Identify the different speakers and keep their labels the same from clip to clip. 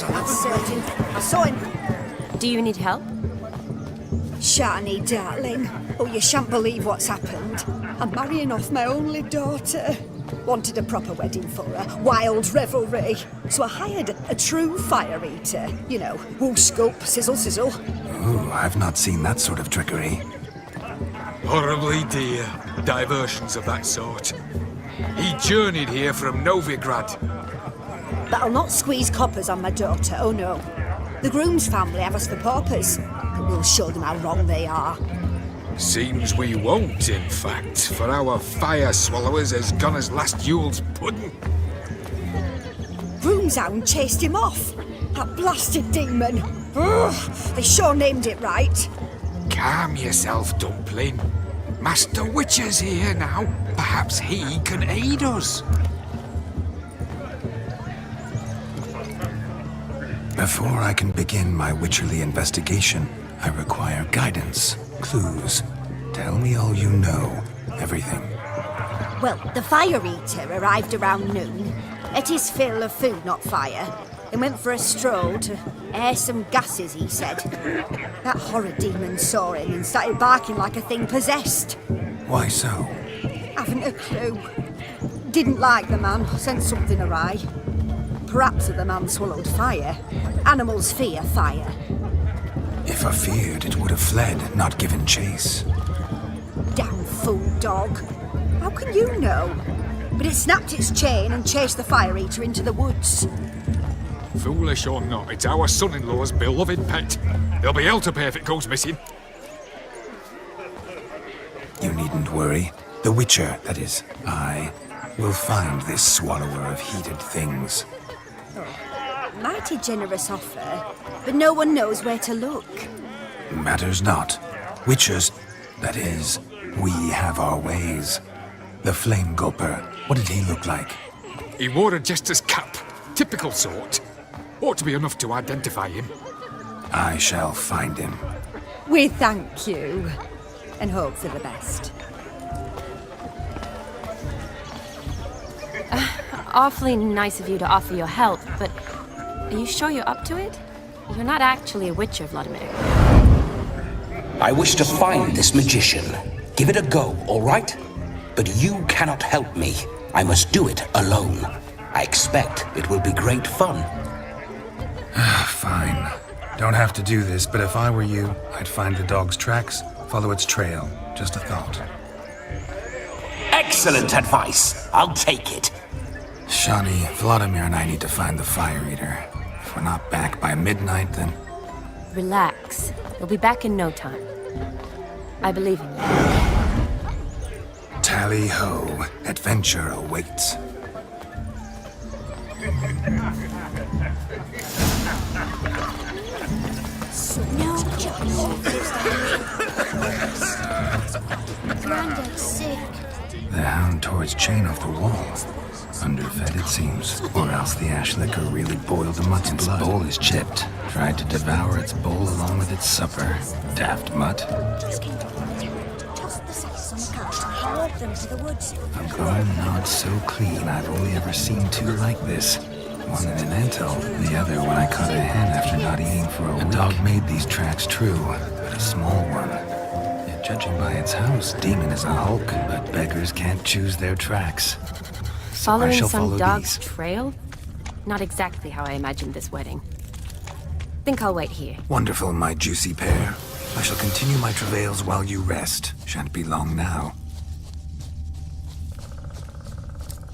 Speaker 1: That's certain. I saw him.
Speaker 2: Do you need help?
Speaker 1: Shani, darling. Oh, you shan't believe what's happened. I'm marrying off my only daughter. Wanted a proper wedding for her. Wild revelry. So I hired a true fire eater. You know, whoosh scoop, sizzle sizzle.
Speaker 3: Ooh, I've not seen that sort of trickery.
Speaker 4: Horribly dear diversions of that sort. He journeyed here from Novigrad.
Speaker 1: But I'll not squeeze coppers on my daughter, oh no. The groom's family have us for paupers, but we'll show them how wrong they are.
Speaker 4: Seems we won't, in fact, for our fire swallowers as gone as last Yule's pudding.
Speaker 1: Groom's hound chased him off. That blasted demon. Ugh, they sure named it right.
Speaker 4: Calm yourself, Dumpling. Master Witcher's here now. Perhaps he can aid us.
Speaker 3: Before I can begin my witcherly investigation, I require guidance, clues. Tell me all you know, everything.
Speaker 1: Well, the fire eater arrived around noon, ate his fill of food, not fire, and went for a stroll to air some gases, he said. That horrid demon saw him and started barking like a thing possessed.
Speaker 3: Why so?
Speaker 1: Haven't a clue. Didn't like the man, sensed something awry. Perhaps the man swallowed fire. Animals fear fire.
Speaker 3: If I feared, it would have fled, not given chase.
Speaker 1: Damn fool dog. How can you know? But it snapped its chain and chased the fire eater into the woods.
Speaker 4: Foolish or not, it's our son-in-law's beloved pet. There'll be hell to pay if it goes missing.
Speaker 3: You needn't worry. The Witcher, that is, I, will find this swallower of heated things.
Speaker 1: Mighty generous offer, but no one knows where to look.
Speaker 3: Matters not. Witchers, that is, we have our ways. The Flame Gulper, what did he look like?
Speaker 4: He wore a jester's cap. Typical sort. Ought to be enough to identify him.
Speaker 3: I shall find him.
Speaker 1: We thank you, and hope for the best.
Speaker 2: Awfully nice of you to offer your help, but are you sure you're up to it? You're not actually a witcher, Vladimir.
Speaker 5: I wish to find this magician. Give it a go, all right? But you cannot help me. I must do it alone. I expect it will be great fun.
Speaker 3: Fine. Don't have to do this, but if I were you, I'd find the dog's tracks, follow its trail. Just a thought.
Speaker 5: Excellent advice. I'll take it.
Speaker 3: Shani, Vladimir and I need to find the fire eater. If we're not back by midnight, then...
Speaker 2: Relax. We'll be back in no time. I believe in you.
Speaker 3: Tally-ho. Adventure awaits.
Speaker 6: Granddad's sick.
Speaker 3: The hound tore its chain off the wall. Underfed, it seems. Or else the ash liquor really boiled the mutt's blood. Its bowl is chipped. Tried to devour its bowl along with its supper. Daft mutt.
Speaker 6: Just the size I led them to the woods.
Speaker 3: A bone not so clean I've only ever seen two like this. One in an antle, the other when I caught a hen after not eating for a week. A dog made these tracks true, but a small one. Yet judging by its house, Demon is a hulk, but beggars can't choose their tracks. So I
Speaker 2: Following
Speaker 3: shall
Speaker 2: some
Speaker 3: follow
Speaker 2: dog's
Speaker 3: these.
Speaker 2: trail? Not exactly how I imagined this wedding. Think I'll wait here.
Speaker 3: Wonderful, my juicy pair. I shall continue my travails while you rest. Shan't be long now.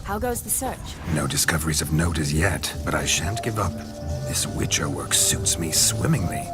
Speaker 2: How goes the search?
Speaker 3: No discoveries of note as yet, but I shan't give up. This Witcher work suits me swimmingly.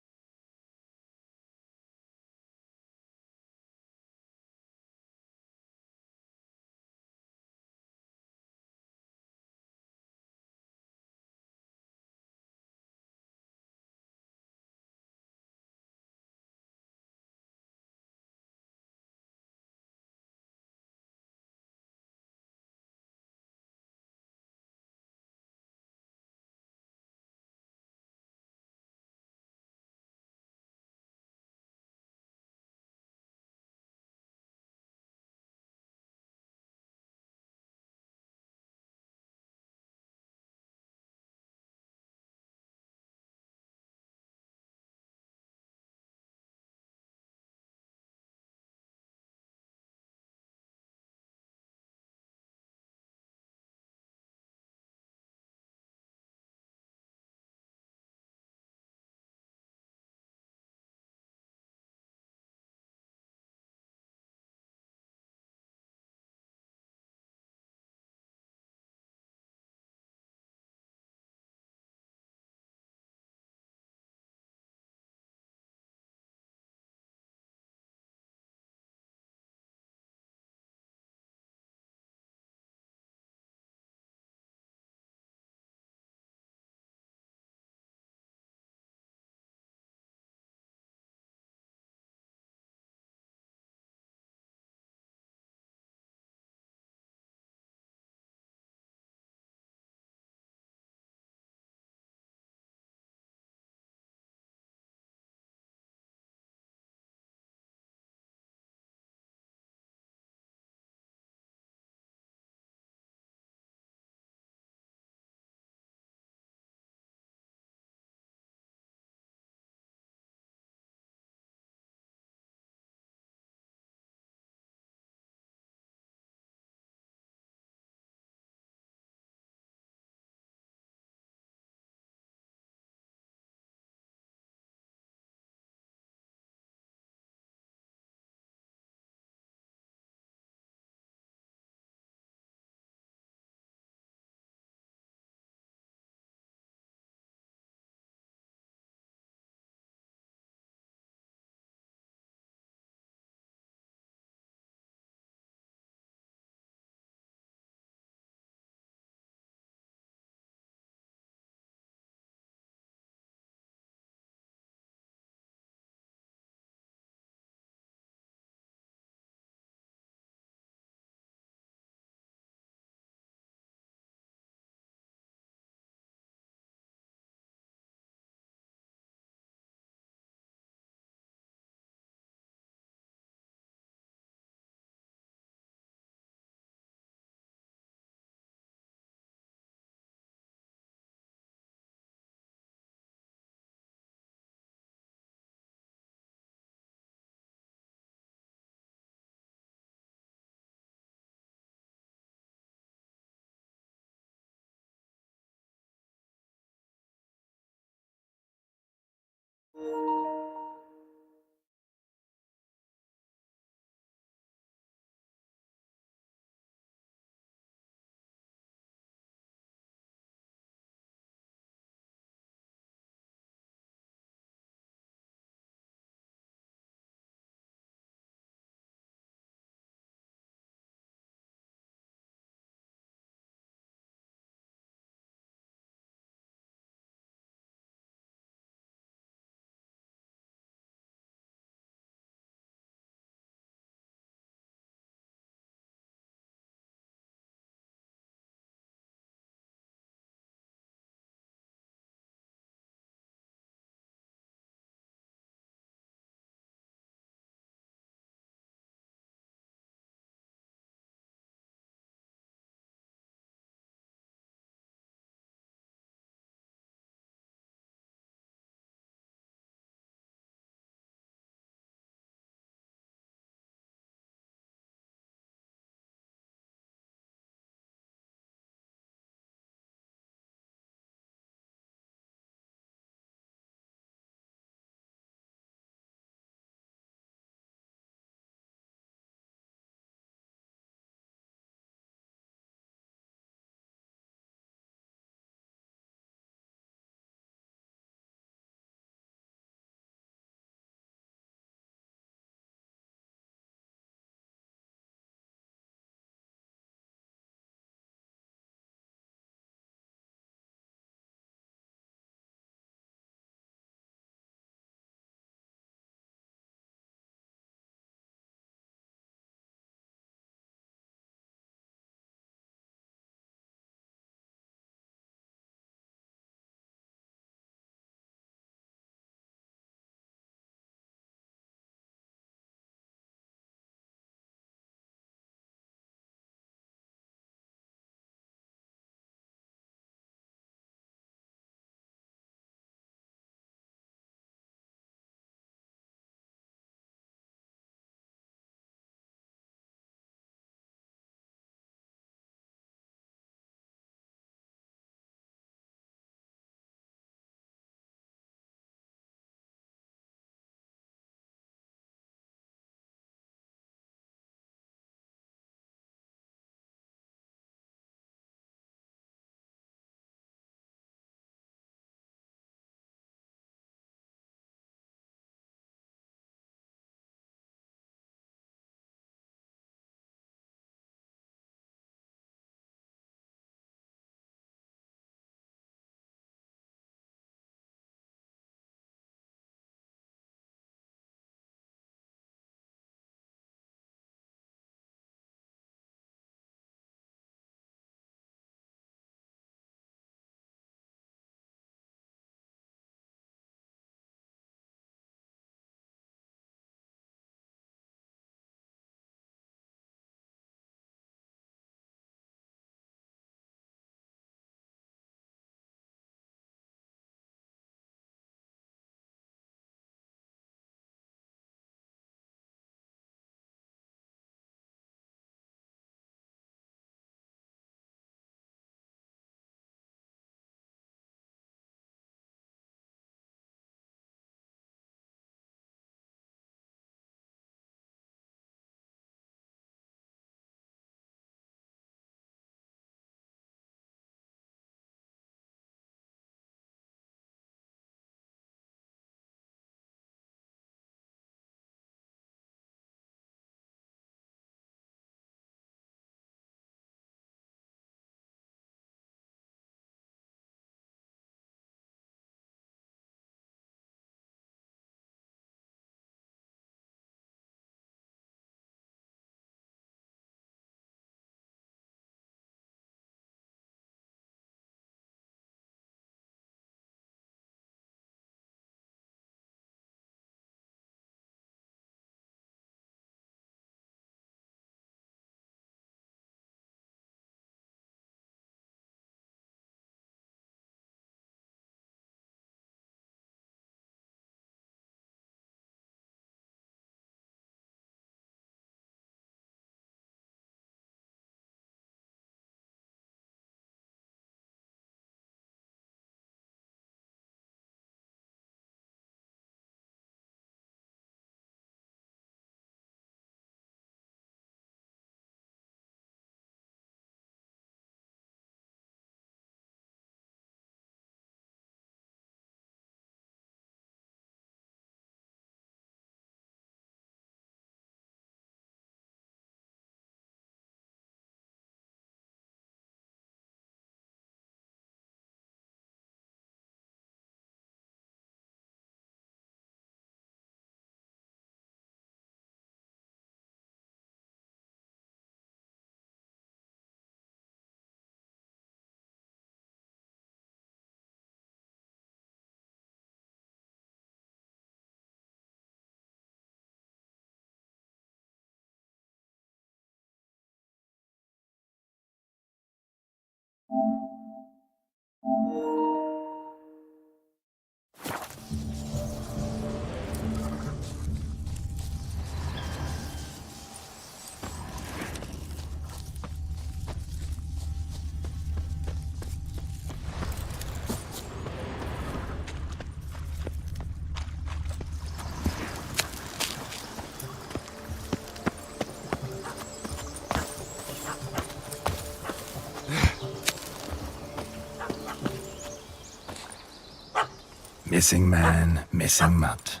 Speaker 3: Missing man, missing mutt.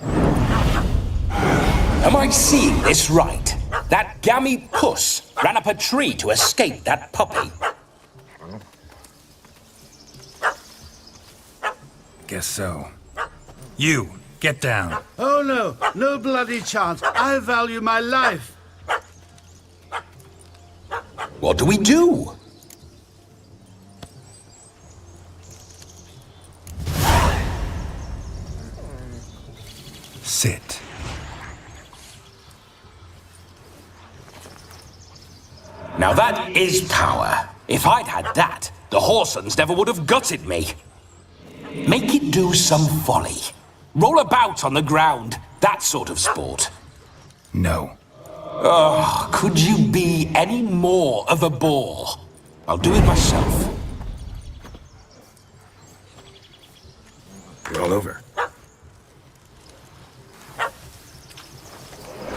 Speaker 5: Am I seeing this right? That gammy puss ran up a tree to escape that puppy.
Speaker 3: Guess so. You, get down.
Speaker 7: Oh no, no bloody chance. I value my life.
Speaker 5: What do we do?
Speaker 3: Sit.
Speaker 5: Now that is power. If I'd had that, the Horsons never would have gutted me. Make it do some folly. Roll about on the ground. That sort of sport.
Speaker 3: No.
Speaker 5: Oh, could you be any more of a bore? I'll do it myself.
Speaker 3: Roll over.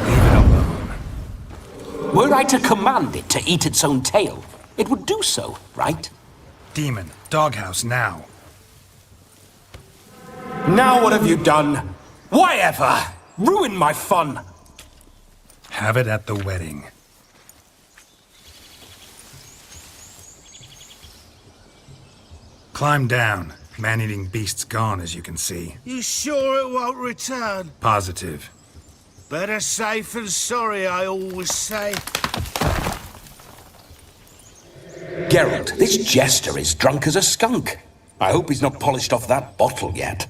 Speaker 3: Leave it alone.
Speaker 5: Were I to command it to eat its own tail, it would do so, right?
Speaker 3: Demon, doghouse now.
Speaker 5: Now what have you done? Why ever? Ruin my fun.
Speaker 3: Have it at the wedding. Climb down. Man-eating beast's gone, as you can see.
Speaker 7: You sure it won't return?
Speaker 3: Positive.
Speaker 7: Better safe than sorry, I always say.
Speaker 5: Geralt, this jester is drunk as a skunk. I hope he's not polished off that bottle yet.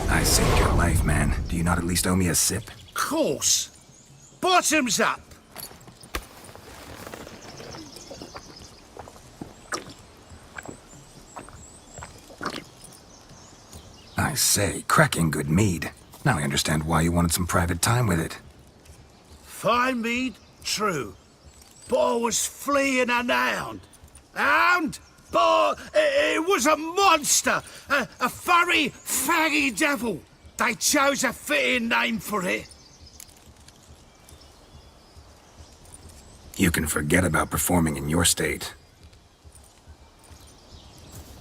Speaker 3: I saved your life, man. Do you not at least owe me a sip?
Speaker 7: Course. Bottoms up.
Speaker 3: I say, cracking good mead. Now I understand why you wanted some private time with it.
Speaker 7: Fine mead, true. But I was fleeing an hound. Hound? But it was a monster. A furry, faggy devil. They chose a fitting name for it.
Speaker 3: You can forget about performing in your state.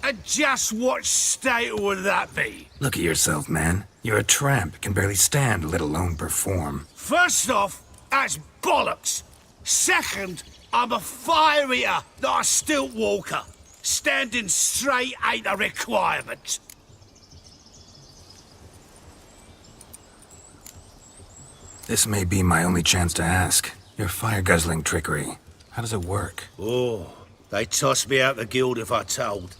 Speaker 7: And just what state would that be?
Speaker 3: Look at yourself, man. You're a tramp, can barely stand, let alone perform.
Speaker 7: First off, that's bollocks. Second, I'm a fire eater, not a stilt walker. Standing straight ain't a requirement.
Speaker 3: This may be my only chance to ask. Your fire-guzzling trickery. How does it work?
Speaker 7: Oh, they toss me out the guild if I told.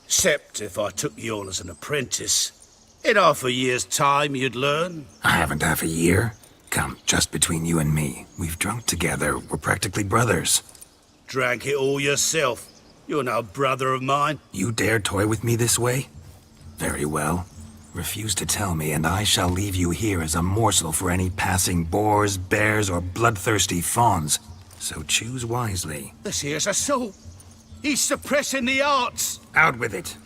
Speaker 7: Except if I took you on as an apprentice. In half a year's time, you'd learn.
Speaker 3: I haven't half a year. Come, just between you and me. We've drunk together. We're practically brothers.
Speaker 7: Drank it all yourself. You're no brother of mine.
Speaker 3: You dare toy with me this way? Very well. Refuse to tell me, and I shall leave you here as a morsel for any passing boars, bears, or bloodthirsty fawns. So choose wisely.
Speaker 7: This here's assault. He's suppressing the arts.
Speaker 3: Out with it.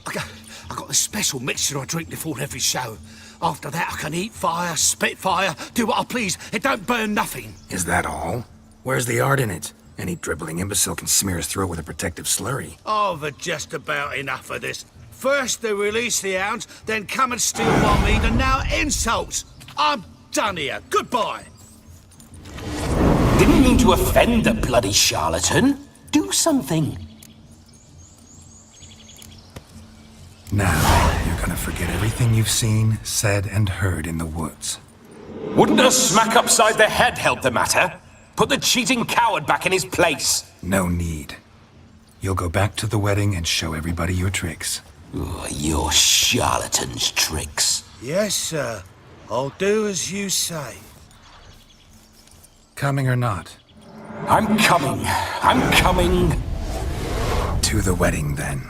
Speaker 7: I got a special mixture I drink before every show. After that, I can eat fire, spit fire, do what I please. It don't burn nothing.
Speaker 3: Is that all? Where's the art in it? Any dribbling imbecile can smear his throat with a protective slurry.
Speaker 7: I've had just about enough of this. First they release the hounds, then come and steal my meat, and now insults. I'm done here. Goodbye.
Speaker 5: Didn't mean to offend the bloody charlatan. Do something.
Speaker 3: Now, you're gonna forget everything you've seen, said, and heard in the woods.
Speaker 5: Wouldn't a smack upside the head help the matter? Put the cheating coward back in his place.
Speaker 3: No need. You'll go back to the wedding and show everybody your tricks.
Speaker 5: Oh, your charlatan's tricks.
Speaker 7: Yes, sir. I'll do as you say.
Speaker 3: Coming or not,
Speaker 5: I'm coming. I'm coming.
Speaker 3: To the wedding, then.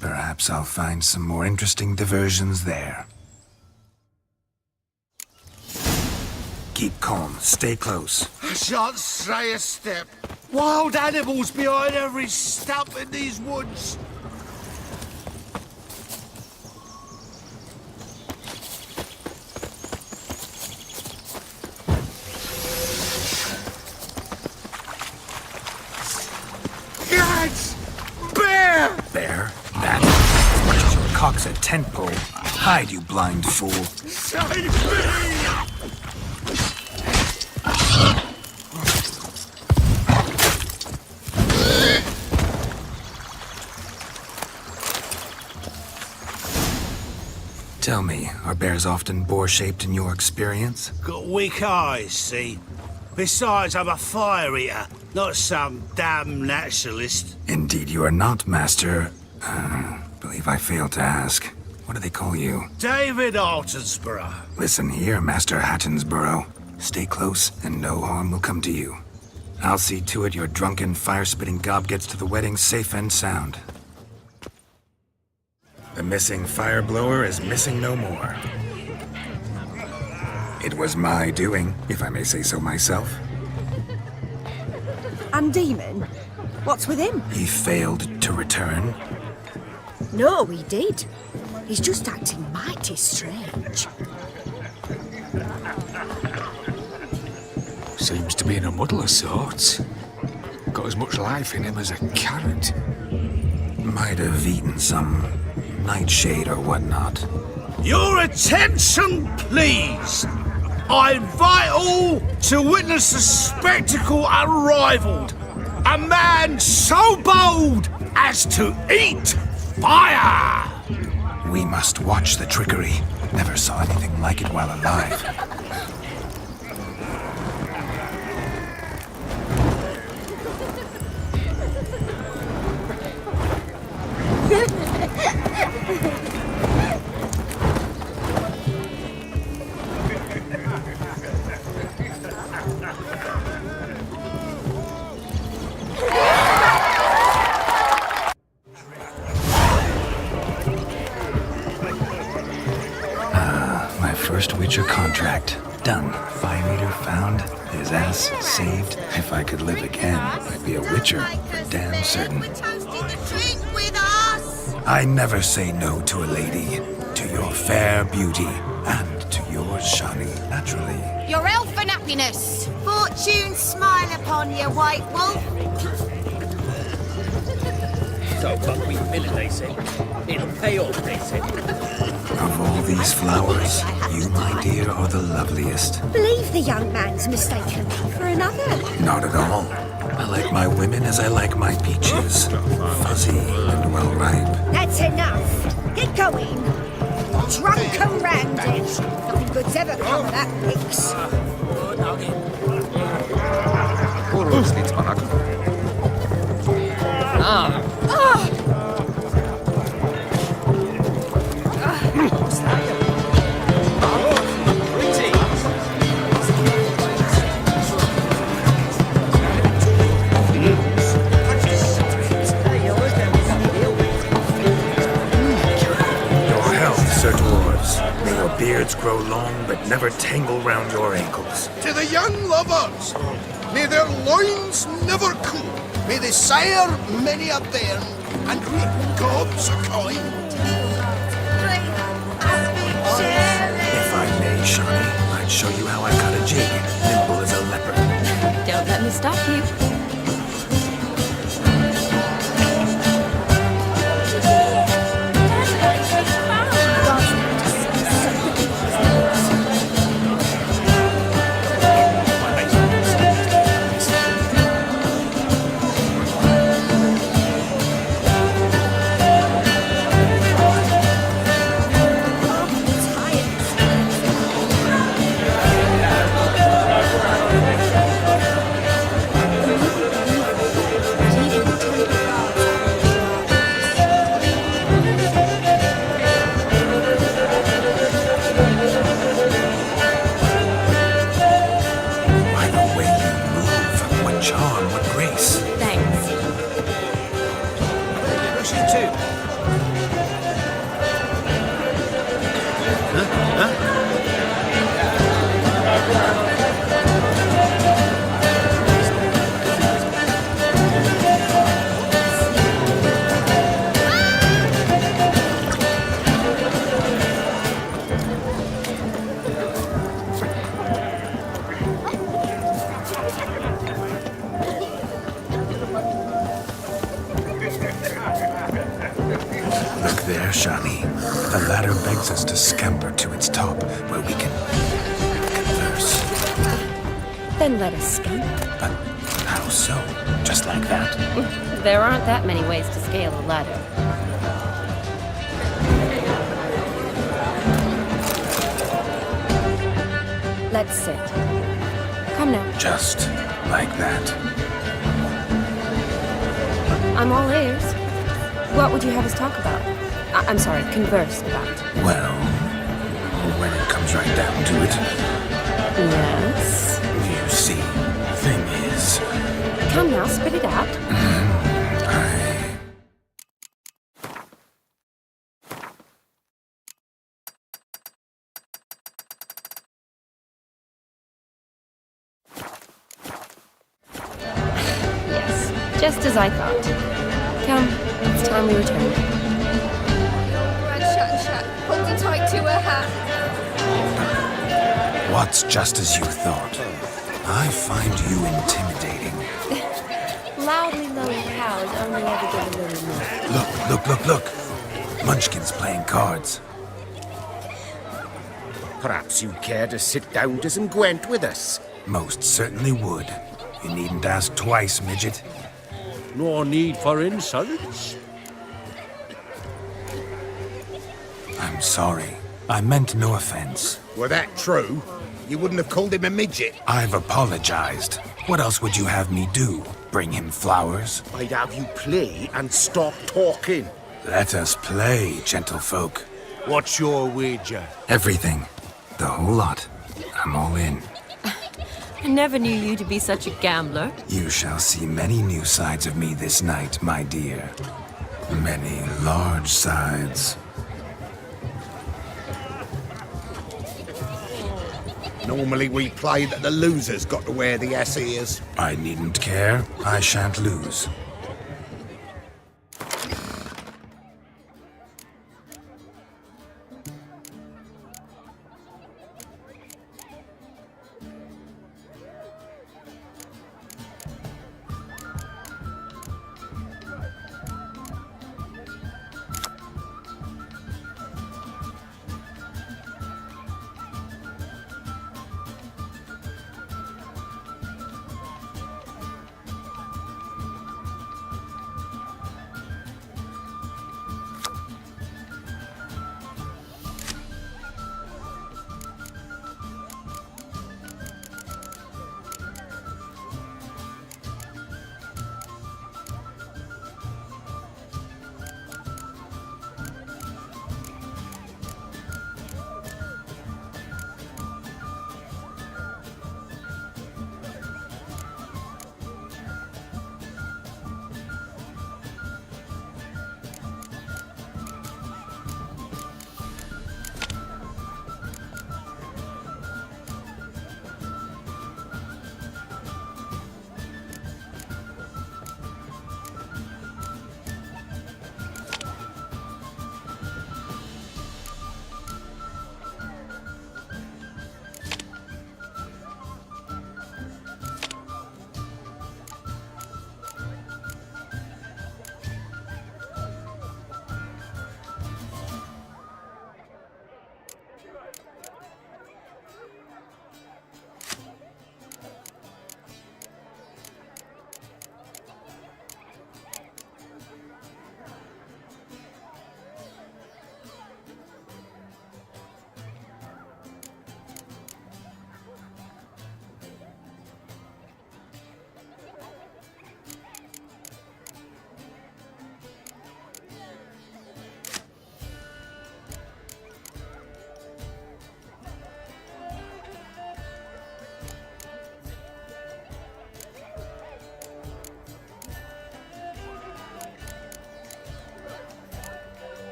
Speaker 3: Perhaps I'll find some more interesting diversions there. Keep calm. Stay close.
Speaker 7: I shan't stray a step. Wild animals behind every stump in these woods. Guys! Bear!
Speaker 3: There. That. As much as your cock's a tent pole. Hide, you blind fool.
Speaker 7: Save me!
Speaker 3: Tell me, are bears often boar-shaped in your experience?
Speaker 7: Got weak eyes, see? Besides, I'm a fire eater, not some damn naturalist.
Speaker 3: Indeed you are not, Master. Believe I failed to ask. What do they call you?
Speaker 7: David Altonsborough.
Speaker 3: Listen here, Master Hattonsborough. Stay close, and no harm will come to you. I'll see to it your drunken, fire-spitting gob gets to the wedding safe and sound. The missing fire blower is missing no more. It was my doing, if I may say so myself.
Speaker 1: And Demon? What's with him?
Speaker 3: He failed to return.
Speaker 1: No, he did. He's just acting mighty strange.
Speaker 4: Seems to be in a muddle of sorts. Got as much life in him as a carrot.
Speaker 3: Might have eaten some nightshade or whatnot.
Speaker 7: Your attention, please! I invite all to witness a spectacle unrivaled. A man so bold as to eat fire!
Speaker 3: We must watch the trickery. Never saw anything like it while alive. My first Witcher contract. Done. Fire Eater found. His ass saved. If I could live again, I'd be a Witcher, for damn certain. I never say no to a lady. To your fair beauty. And to yours, Shani, naturally.
Speaker 6: Your elfin happiness. Fortune smile upon you, White Wolf.
Speaker 8: So what we millet, they say. It'll pay off, they say.
Speaker 3: Of all these flowers, you, my dear, are the loveliest.
Speaker 1: Believe the young man's mistaken me for another.
Speaker 3: Not at all. I like my women as I like my peaches. Fuzzy and well ripe.
Speaker 1: That's enough. Get going. Drunk and randy. Nothing good's ever come of that mix.
Speaker 3: Your health, Sir Dwarves. May your beards grow long, but never tangle round your ankles.
Speaker 9: To the young lovers, may their loins never cool. May they sire many a bairn and reap gobs of coin.
Speaker 3: If I may, Shani, I'd show you how I cut a jig, nimble as a leopard.
Speaker 2: Don't let me stop you.
Speaker 3: leads us to Scamper to its top, where we can converse.
Speaker 2: Then let us scamper.
Speaker 3: But how so? Just like that?
Speaker 2: There aren't that many ways to scale a ladder. Let's sit. Come now.
Speaker 3: Just like that.
Speaker 2: I'm all ears. What would you have us talk about? I'm sorry, converse about.
Speaker 3: Well, when it comes right down to it,
Speaker 2: Yes?
Speaker 3: you see, thing is,
Speaker 2: Come now, spit it out. Yes, just as I thought. Come, it's time we returned.
Speaker 1: Red Shat, holding tight to her hat.
Speaker 3: what's just as you thought? I find you intimidating.
Speaker 2: Loudly lowing cows only ever give a little more.
Speaker 3: Look. Munchkin's playing cards.
Speaker 9: Perhaps you'd care to sit down to some Gwent with us.
Speaker 3: Most certainly would. You needn't ask twice, midget.
Speaker 8: No need for insults.
Speaker 3: I'm sorry. I meant no offense.
Speaker 9: Were that true, you wouldn't have called him a midget.
Speaker 3: I've apologized. What else would you have me do? Bring him flowers?
Speaker 9: I'd have you play and stop talking.
Speaker 3: Let us play, gentlefolk.
Speaker 9: What's your wager?
Speaker 3: Everything. The whole lot. I'm all in.
Speaker 2: I never knew you to be such a gambler.
Speaker 3: You shall see many new sides of me this night, my dear. Many large sides.
Speaker 9: Normally we play that the loser's got to wear the ears.
Speaker 3: I needn't care. I shan't lose.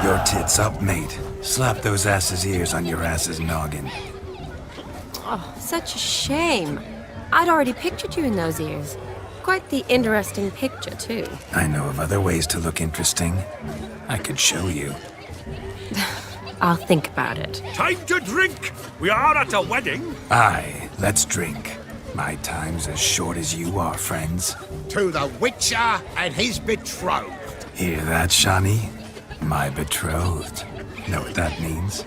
Speaker 3: Your tits up, mate. Slap those asses' ears on your ass's noggin.
Speaker 2: Oh, such a shame. I'd already pictured you in those ears. Quite the interesting picture, too.
Speaker 3: I know of other ways to look interesting. I could show you.
Speaker 2: I'll think about it.
Speaker 8: Time to drink! We are at a wedding.
Speaker 3: Aye, let's drink. My time's as short as you are, friends.
Speaker 9: To the Witcher and his betrothed.
Speaker 3: Hear that, Shani? My betrothed. Know what that means?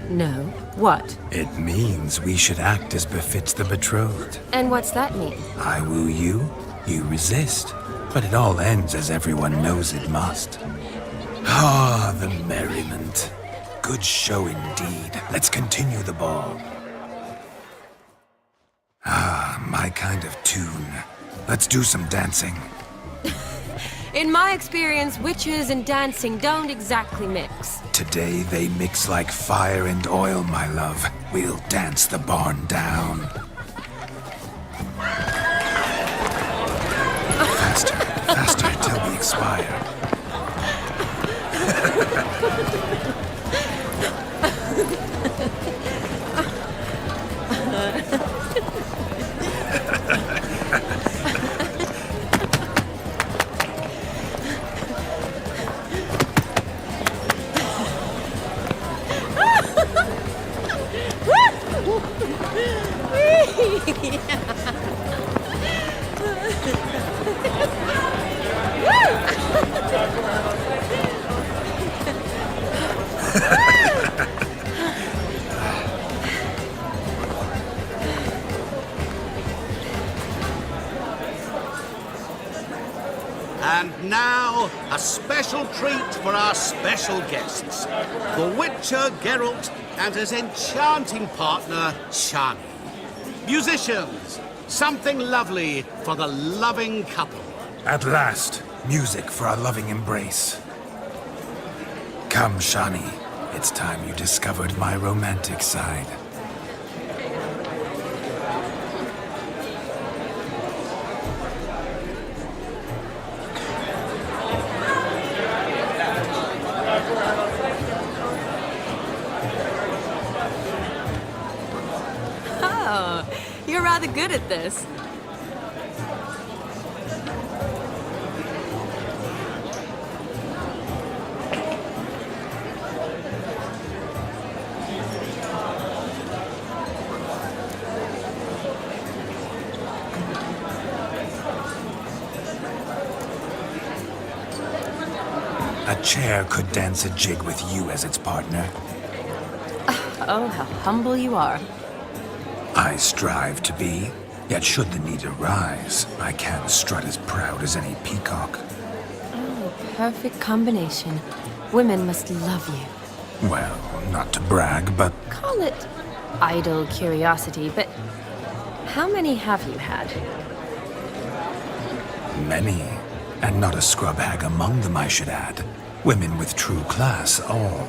Speaker 2: No. What?
Speaker 3: It means we should act as befits the betrothed.
Speaker 2: And what's that mean?
Speaker 3: I woo you, you resist. But it all ends as everyone knows it must. Ah, the merriment. Good show indeed. Let's continue the ball. Ah, my kind of tune. Let's do some dancing.
Speaker 2: In my experience, witches and dancing don't exactly mix.
Speaker 3: Today they mix like fire and oil, my love. We'll dance the barn down. Faster, faster, till we expire.
Speaker 7: And now, a special treat for our special guests. The Witcher Geralt and his enchanting partner, Shani. Musicians, something lovely for the loving couple.
Speaker 3: At last, music for our loving embrace. Come, Shani. It's time you discovered my romantic side.
Speaker 2: Oh, you're rather good at this.
Speaker 3: A chair could dance a jig with you as its partner.
Speaker 2: Oh, how humble you are.
Speaker 3: I strive to be, yet should the need arise, I can strut as proud as any peacock.
Speaker 2: Oh, perfect combination. Women must love you.
Speaker 3: Well, not to brag, but
Speaker 2: Call it idle curiosity, but how many have you had?
Speaker 3: many. And not a scrub hag among them, I should add. Women with true class, all.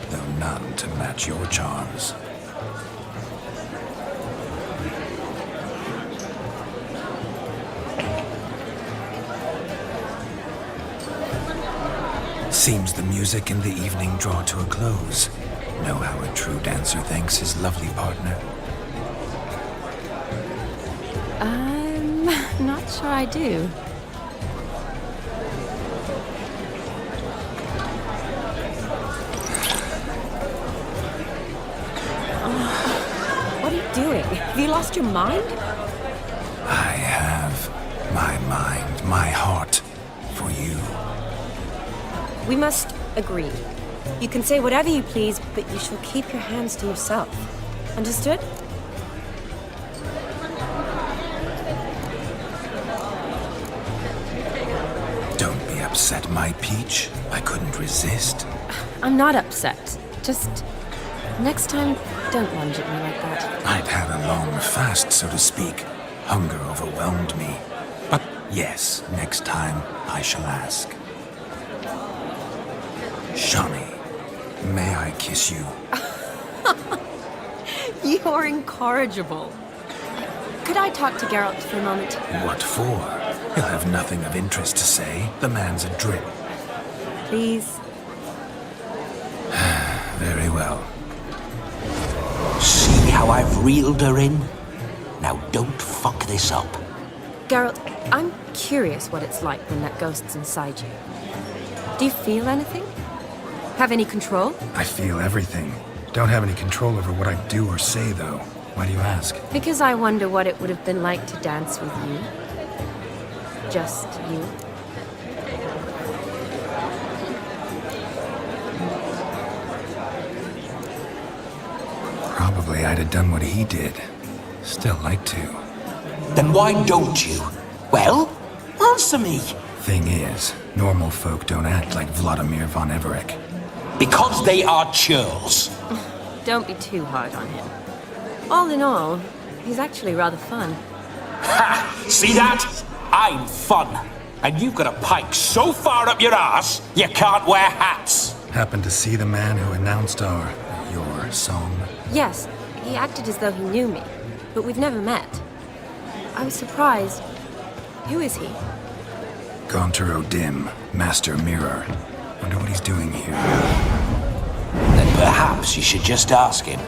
Speaker 3: Though none to match your charms. Seems the music and the evening draw to a close. Know how a true dancer thanks his lovely partner.
Speaker 2: I'm not sure I do. What are you doing? Have you lost your mind?
Speaker 3: I have my mind, my heart for you.
Speaker 2: We must agree. You can say whatever you please, but you shall keep your hands to yourself. Understood?
Speaker 3: Don't be upset, my peach. I couldn't resist.
Speaker 2: I'm not upset. Just next time, don't lunge at me like that.
Speaker 3: I'd had a long fast, so to speak. Hunger overwhelmed me. But yes, next time I shall ask. Shani, may I kiss you?
Speaker 2: You're incorrigible. Could I talk to Geralt for a moment?
Speaker 3: What for? He'll have nothing of interest to say. The man's adrift.
Speaker 2: Please?
Speaker 3: Very well.
Speaker 5: See how I've reeled her in? Now don't fuck this up.
Speaker 2: Geralt, I'm curious what it's like when that ghost's inside you. Do you feel anything? Have any control?
Speaker 3: I feel everything. Don't have any control over what I do or say, though. Why do you ask?
Speaker 2: Because I wonder what it would have been like to dance with you. Just you.
Speaker 3: Probably I'd have done what he did. Still like to.
Speaker 5: Then why don't you? Well, answer me.
Speaker 3: Thing is, normal folk don't act like Vladimir von Everec.
Speaker 5: Because they are churls.
Speaker 2: Don't be too hard on him. All in all, he's actually rather fun.
Speaker 5: Ha! See that? I'm fun. And you've got a pike so far up your ass, you can't wear hats.
Speaker 3: Happened to see the man who announced your song?
Speaker 2: Yes, he acted as though he knew me, but we've never met. I was surprised. Who is he?
Speaker 3: Gaunter O'Dim, Master Mirror. Wonder what he's doing here.
Speaker 5: Then perhaps you should just ask him.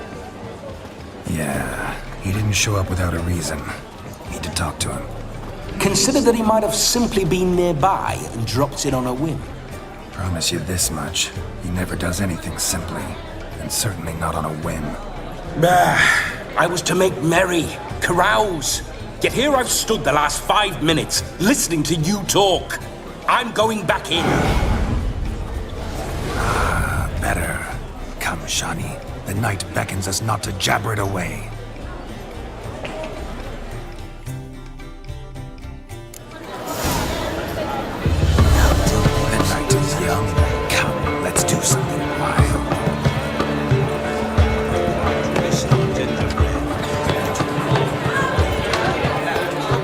Speaker 3: Yeah, he didn't show up without a reason. Need to talk to him.
Speaker 5: Consider that he might have simply been nearby and dropped in on a whim.
Speaker 3: Promise you this much. He never does anything simply. And certainly not on a whim.
Speaker 5: I was to make merry, carouse. Yet here I've stood the last 5 minutes, listening to you talk. I'm going back in.
Speaker 3: Better. Come, Shani. The night beckons us not to jabber it away. The night is young. Come, let's do something wild.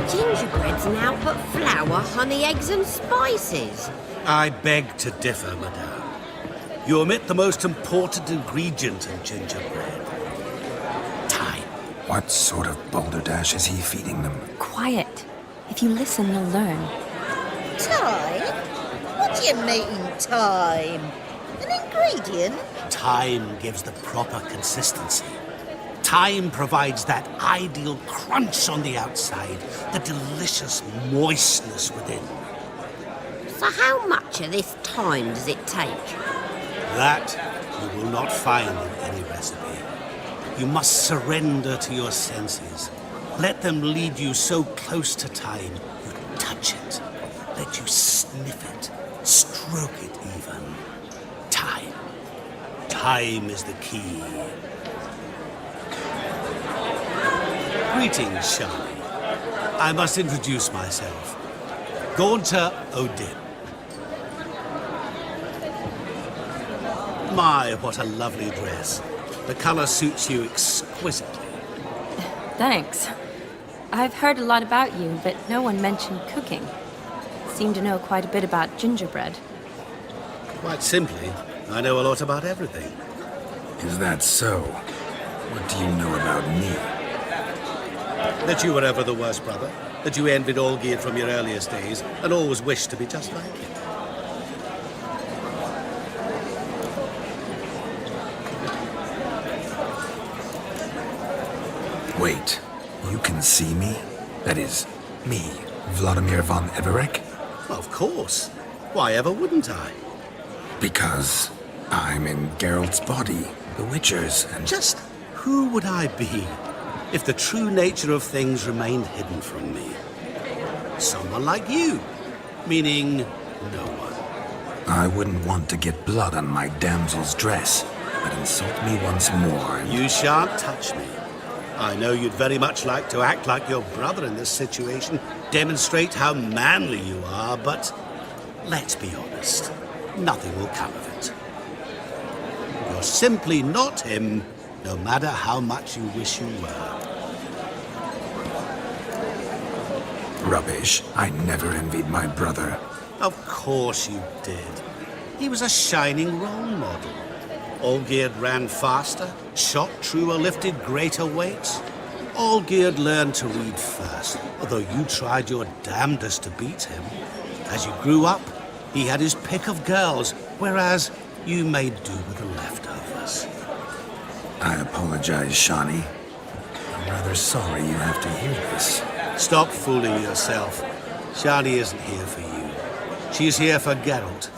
Speaker 6: Gingerbread's now but flour, honey, eggs and spices.
Speaker 7: I beg to differ, madame. You omit the most important ingredient in gingerbread. Time.
Speaker 3: What sort of balderdash is he feeding them?
Speaker 2: Quiet. If you listen, you'll learn.
Speaker 6: Time? What do you mean, time? An ingredient?
Speaker 7: Time gives the proper consistency. Time provides that ideal crunch on the outside, the delicious moistness within.
Speaker 6: So how much of this time does it take?
Speaker 7: That you will not find in any recipe. You must surrender to your senses. Let them lead you so close to time, you touch it. Let you sniff it, stroke it even. Time. Time is the key. Greetings, Shani. I must introduce myself. Gaunter O'Dim. My, what a lovely dress. The color suits you exquisitely.
Speaker 2: Thanks. I've heard a lot about you, but no one mentioned cooking. Seem to know quite a bit about gingerbread.
Speaker 7: Quite simply, I know a lot about everything.
Speaker 3: Is that so? What do you know about me?
Speaker 7: That you were ever the worst brother. That you envied Olgierd from your earliest days and always wished to be just like him.
Speaker 3: Wait, you can see me? That is, me, Vladimir von Everec?
Speaker 7: Of course. Why ever wouldn't I?
Speaker 3: Because I'm in Geralt's body, the Witcher's, and
Speaker 7: Just who would I be if the true nature of things remained hidden from me? Someone like you, meaning no one.
Speaker 3: I wouldn't want to get blood on my damsel's dress, but insult me once more and...
Speaker 7: You shan't touch me. I know you'd very much like to act like your brother in this situation, demonstrate how manly you are, but let's be honest, nothing will come of it. You're simply not him, no matter how much you wish you were.
Speaker 3: Rubbish. I never envied my brother.
Speaker 7: Of course you did. He was a shining role model. Olgierd ran faster, shot truer, lifted greater weights. Olgierd learned to read first, although you tried your damnedest to beat him. As you grew up, he had his pick of girls, whereas you made do with the leftovers.
Speaker 3: I apologize, Shawnee. I'm rather sorry you have to hear this.
Speaker 7: Stop fooling yourself. Shani isn't here for you. She's here for Geralt.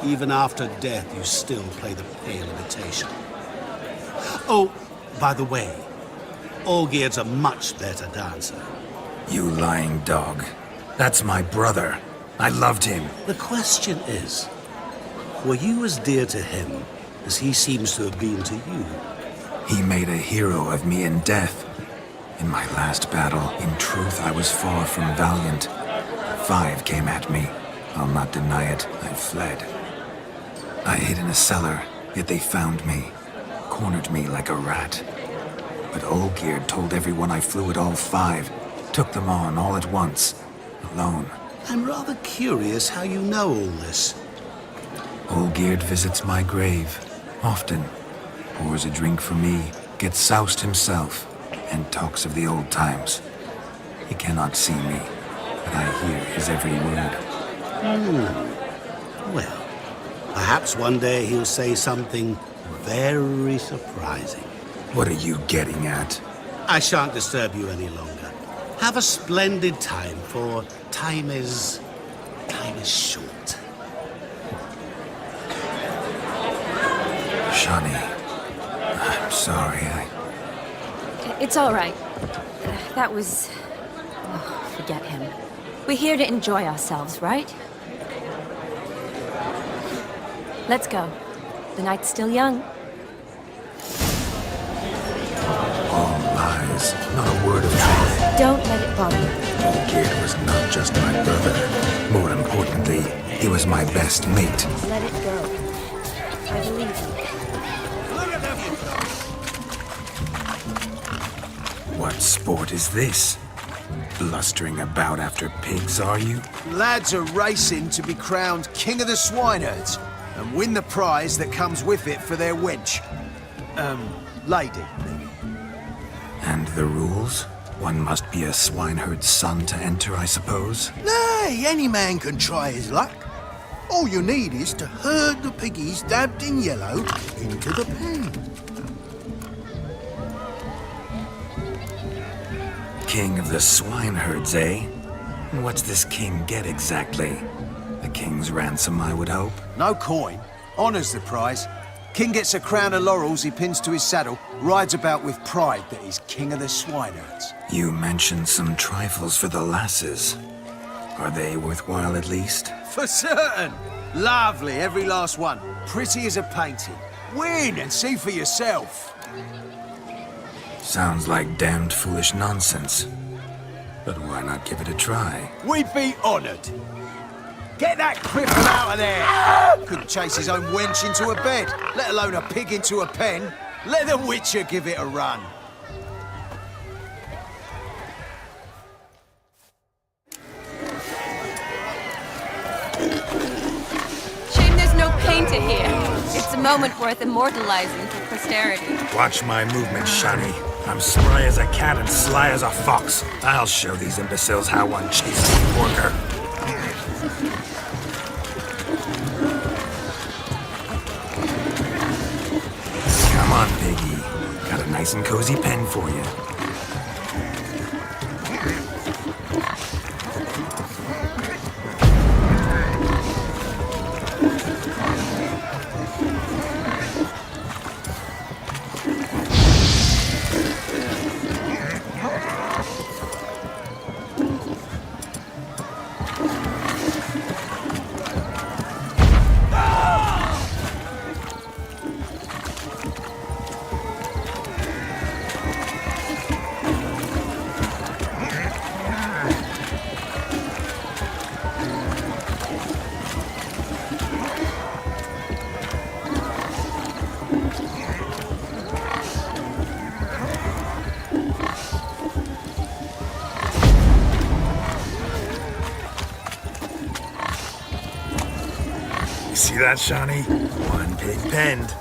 Speaker 7: Even after death, you still play the pale imitation. Oh, by the way, Olgierd's a much better dancer.
Speaker 3: You lying dog. That's my brother. I loved him.
Speaker 7: The question is, were you as dear to him as he seems to have been to you?
Speaker 3: He made a hero of me in death. In my last battle, in truth, I was far from valiant. 5 came at me. I'll not deny it. I fled. I hid in a cellar, yet they found me. Cornered me like a rat. But Olgierd told everyone I flew at all 5. Took them on all at once. Alone.
Speaker 7: I'm rather curious how you know all this.
Speaker 3: Olgierd visits my grave. Often. Pours a drink for me. Gets soused himself. And talks of the old times. He cannot see me. But I hear his every word.
Speaker 7: Well, perhaps one day he'll say something very surprising.
Speaker 3: What are you getting at?
Speaker 7: I shan't disturb you any longer. Have a splendid time, for time is short.
Speaker 3: Shawnee, I'm sorry,
Speaker 6: It's all right. That was... Oh, forget him. We're here to enjoy ourselves, right? Let's go. The night's still young.
Speaker 3: All lies, not a word of truth.
Speaker 6: Don't let it bother you.
Speaker 3: Olgierd was not just my brother. More importantly, he was my best mate.
Speaker 6: Let it go. I believe you.
Speaker 3: What sport is this? Blustering about after pigs, are you?
Speaker 10: Lads are racing to be crowned King of the Swineherds and win the prize that comes with it for their wench. Lady.
Speaker 3: And the rules? One must be a swineherd's son to enter, I suppose?
Speaker 10: Nay, any man can try his luck. All you need is to herd the piggies dabbed in yellow into the pen.
Speaker 3: King of the swineherds, eh? And what's this king get exactly? A king's ransom, I would hope.
Speaker 10: No coin. Honours the prize. King gets a crown of laurels he pins to his saddle, rides about with pride that he's king of the swineherds.
Speaker 3: You mentioned some trifles for the lasses. Are they worthwhile at least?
Speaker 10: For certain. Lovely, every last one. Pretty as a painting. Win and see for yourself.
Speaker 3: Sounds like damned foolish nonsense. But why not give it a try?
Speaker 10: We'd be honoured. Get that cripple out of there! Couldn't chase his own wench into a bed, let alone a pig into a pen. Let the Witcher give it a run.
Speaker 6: Shame there's no painter here. It's a moment worth immortalizing for posterity.
Speaker 3: Watch my movement, Shani. I'm spry as a cat and sly as a fox. I'll show these imbeciles how one chases a porker. Come on, piggy. Got a nice and cozy pen for you. See that, Shawnee? One pig penned.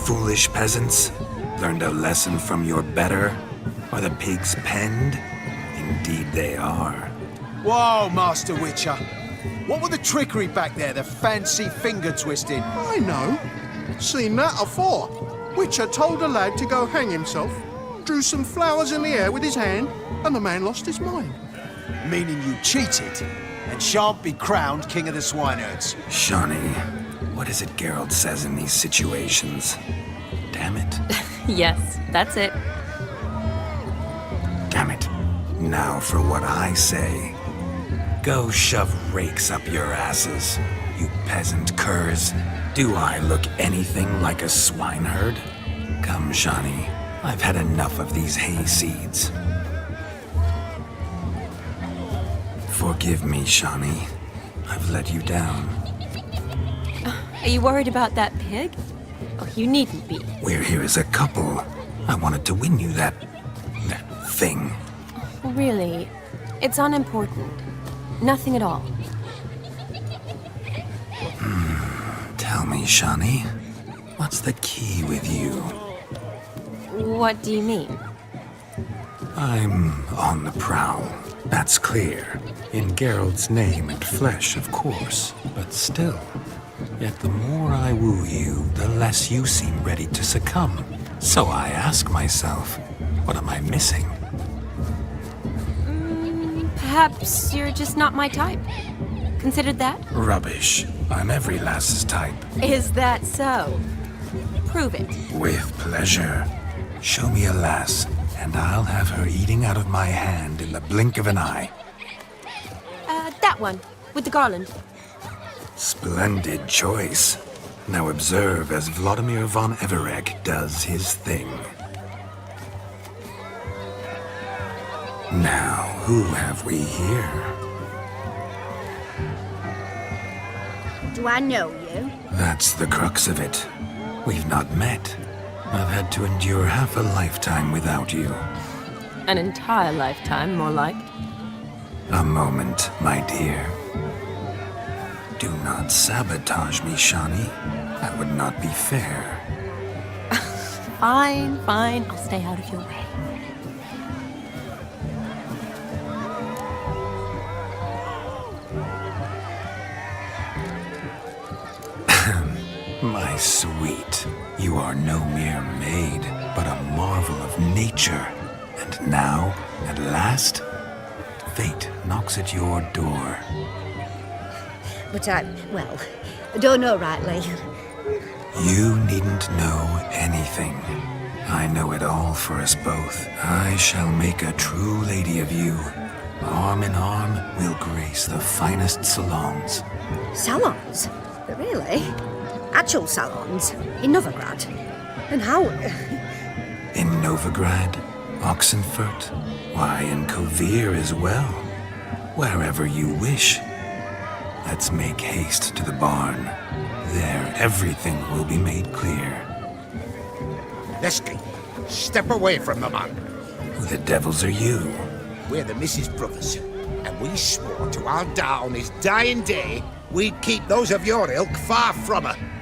Speaker 3: Foolish peasants, learned a lesson from your better? Are the pigs penned? Indeed they are.
Speaker 10: Whoa, Master Witcher. What were the trickery back there, the fancy finger twisting?
Speaker 9: I know. Seen that afore. Witcher told a lad to go hang himself, drew some flowers in the air with his hand, and the man lost his mind.
Speaker 10: Meaning you cheated, and shan't be crowned King of the Swineherds.
Speaker 3: Shawnee, what is it Geralt says in these situations? Damn it.
Speaker 6: Yes, that's it.
Speaker 3: Damn it. Now for what I say. Go shove rakes up your asses, you peasant curs. Do I look anything like a swineherd? Come, Shawnee. I've had enough of these hay seeds. Forgive me, Shawnee. I've let you down.
Speaker 6: Are you worried about that pig? Oh, you needn't be.
Speaker 3: We're here as a couple. I wanted to win you that thing.
Speaker 6: Really, it's unimportant. Nothing at all.
Speaker 3: Tell me, Shawnee, what's the key with you?
Speaker 6: What do you mean?
Speaker 3: I'm on the prowl. That's clear. In Geralt's name and flesh, of course. But still. Yet the more I woo you, the less you seem ready to succumb. So I ask myself, what am I missing?
Speaker 6: Perhaps you're just not my type. Considered that?
Speaker 3: Rubbish. I'm every lass's type.
Speaker 6: Is that so? Prove it.
Speaker 3: With pleasure. Show me a lass, and I'll have her eating out of my hand in the blink of an eye.
Speaker 6: That one, with the garland.
Speaker 3: Splendid choice. Now observe as Vladimir von Everec does his thing. Now, who have we here?
Speaker 1: Do I know you?
Speaker 3: That's the crux of it. We've not met. I've had to endure half a lifetime without you.
Speaker 6: An entire lifetime, more like.
Speaker 3: A moment, my dear. Do not sabotage me, Shawnee. That would not be fair.
Speaker 6: Fine, fine. I'll stay out of your way.
Speaker 3: My sweet, you are no mere maid, but a marvel of nature. And now, at last, fate knocks at your door.
Speaker 1: But I don't know rightly.
Speaker 3: You needn't know anything. I know it all for us both. I shall make a true lady of you. Arm in arm, we'll grace the finest salons.
Speaker 1: Salons? Really? Actual salons? In Novigrad? And how?
Speaker 3: In Novigrad, Oxenfurt, why, in Kovir as well. Wherever you wish. Let's make haste to the barn. There, everything will be made clear.
Speaker 7: Lesky, step away from the man.
Speaker 3: Who the devils are you?
Speaker 7: We're the Mrs. Brothers, and we swore to our die on his dying day
Speaker 9: we'd keep those of your ilk far from her.